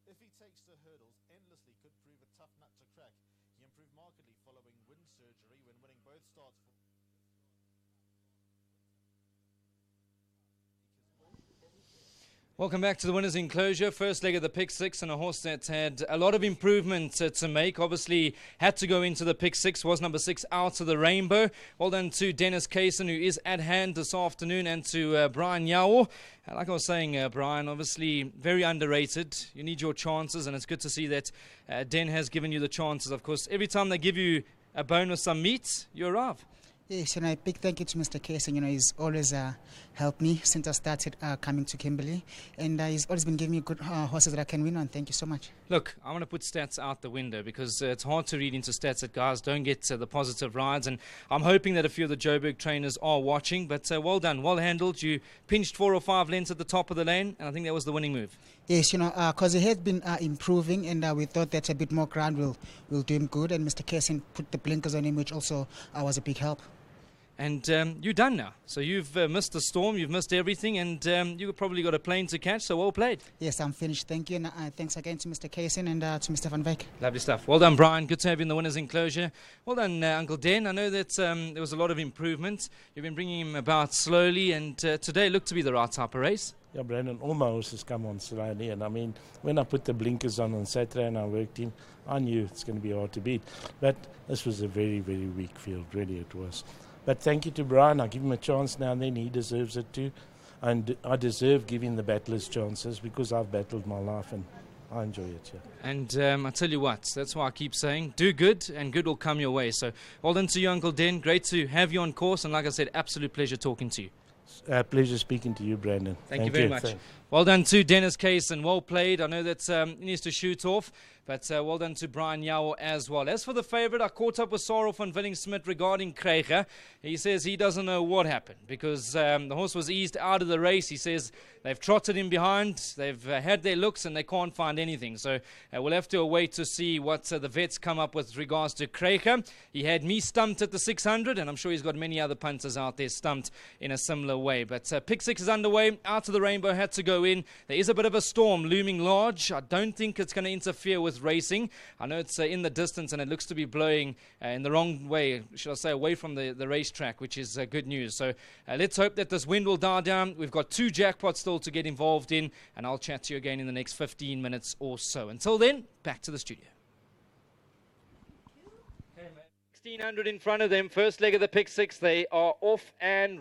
If he takes to hurdles endlessly, could prove a tough nut to crack. He improved markedly following wind surgery when winning both starts for Welcome back to the Winners' Enclosure. First leg of the pick six, and a horse that's had a lot of improvement to make. Obviously had to go into the pick six, was number 6 Out of the Rainbow. Well done to Dennis Kaysen, who is at hand this afternoon, and to Brian Yawo. Like I was saying, Brian, obviously very underrated. You need your chances, and it's good to see that Den has given you the chances. Of course, every time they give you a bone with some meat, you arrive. Yes, a big thank you to Mr. Kaysen. He's always helped me since I started coming to Kimberley, and he's always been giving me good horses that I can win on. Thank you so much. Look, I want to put stats out the window because it's hard to read into stats that guys don't get the positive rides, and I'm hoping that a few of the Joburg trainers are watching, but well done, well handled. You pinched 4 or 5 lengths at the top of the lane, and I think that was the winning move. Yes, because he has been improving, and we thought that a bit more ground will do him good, and Mr. Kaysen put the blinkers on him, which also was a big help. And you're done now. So you've missed the storm, you've missed everything, and you've probably got a plane to catch, so well played. Yes, I'm finished. Thank you, and thanks again to Mr. Kaysen and to Mr. Van Wyk. Lovely stuff. Well done, Brian. Good to have you in the Winners' Enclosure. Well done, Uncle Den. I know that there was a lot of improvement. You've been bringing him about slowly, and today looked to be the right type of race. Yeah, Brandon, all my horses come on slowly, and I mean, when I put the blinkers on Saturday and I worked him, I knew it's going to be hard to beat. But this was a very, very weak field, really it was. But thank you to Brian. I give him a chance now and then. He deserves it too. And I deserve giving the battlers chances because I've battled my life and I enjoy it. Yeah. And I tell you what, that's why I keep saying, do good and good will come your way. So well done to you, Uncle Den. Great to have you on course. And like I said, absolute pleasure talking to you. Pleasure speaking to you, Brandon. Thank you very much. Thanks. Well done to Dennis Kaysen. Well played. I know that he needs to shoot off, but well done to Brian Yawo as well. As for the favourite, I caught up with Sarel van Willing-Smit regarding Kruger. He says he doesn't know what happened because the horse was eased out of the race. He says they've trotted him behind, they've had their looks and they can't find anything. So we'll have to wait to see what the vets come up with regards to Kruger. He had me stumped at the 600, and I'm sure he's got many other punters out there stumped in a similar way. But pick 6 is underway. Out of the Rainbow had to go in. There is a bit of a storm looming large. I don't think it's going to interfere with racing. I know it's in the distance and it looks to be blowing in the wrong way, should I say, away from the racetrack, which is good news. So let's hope that this wind will die down. We've got 2 jackpots still to get involved in, and I'll chat to you again in the next 15 minutes or so. Until then, back to the studio. 1600 in front of them. First leg of the pick 6. They are off and